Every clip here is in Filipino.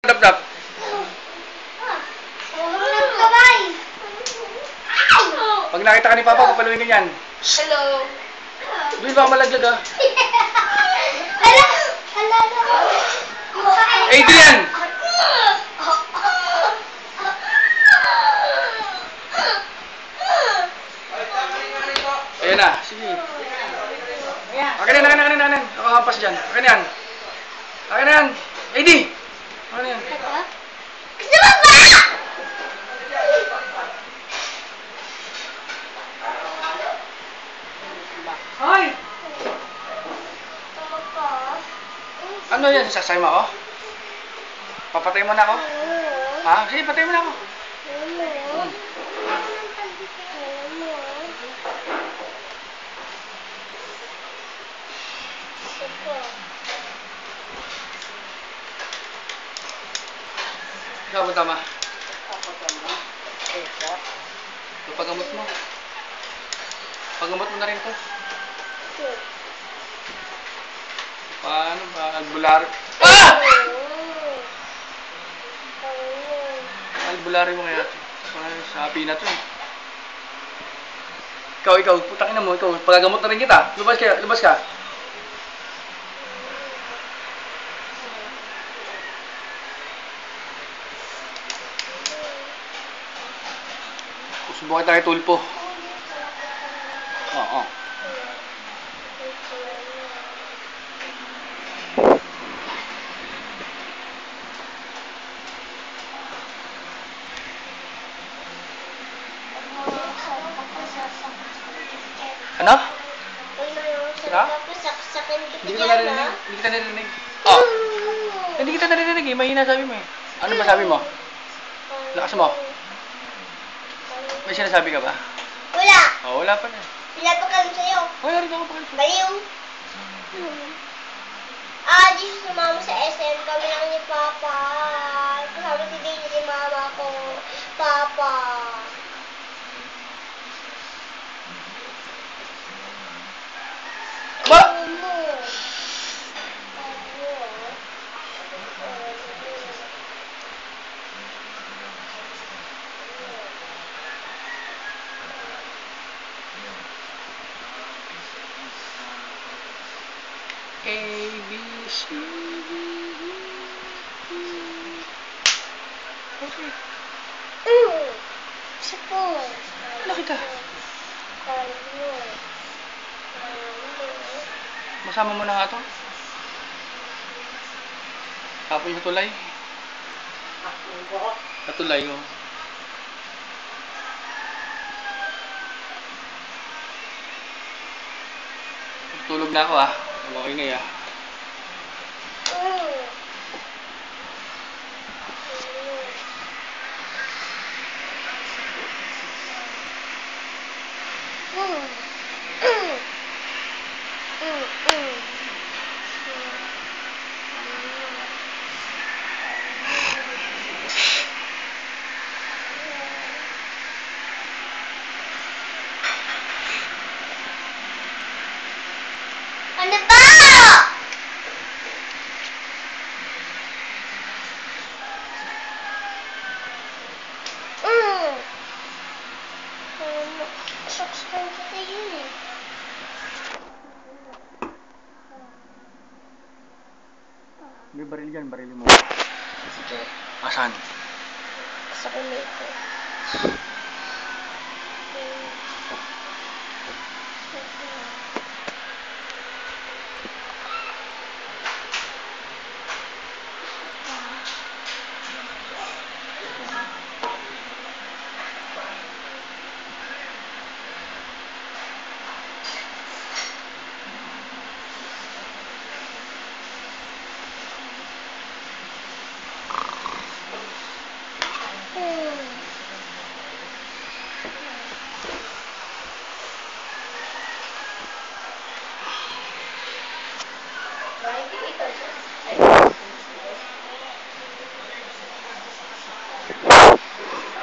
Dap-dap. Pag nakita ka ni Papa, papaluin ka niyan. Hello. Doon baka malaglag ah. Hala. 80 yan! Ayan na, sige. Akin na. Nakahampas dyan. Akin na yan. Akin na yan. 80! Akin na yan. Gusto mo ba? Hoy! Ano yan? Sasay mo ako? Papatay mo na ako? Ha? Sige, patay mo na ako. Ikaw ba tama? Ito paggamot mo. Paggamot mo na rin ito. Paano ba? Albulari. Ah! Albulari mo kaya ito. Sa happy na ito eh. Ikaw, putang ina mo, ikaw. Pagagamot na rin kita. Lumabas ka. Subukan tayo tulpo. Oo. Ano? Sira? Hindi kita narinig. Oh. Hindi kita narinig eh. Mahina sabi mo eh. Ano ba sabi mo? Lakas mo. May sinasabi ka ba? Wala. Oh, wala pa na. Wala pa kami sa'yo. Wala rin ako pa kayo. Baliw. Di sumama sa SM kami lang ni Papa. Kasama si Dane ni Mama ko. Papa. Ba? A, B, C, D, E. Okay. Sapos. Ano kita? Masama mo na nga ito. Tapos yung tulay. Katulay ko. Tulog na ako ah. Okay na ya. Ano ba? Saksakan kita yun eh. May baril yan, baril mo. Sige. Asan? Sa kumay ko.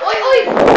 Oy!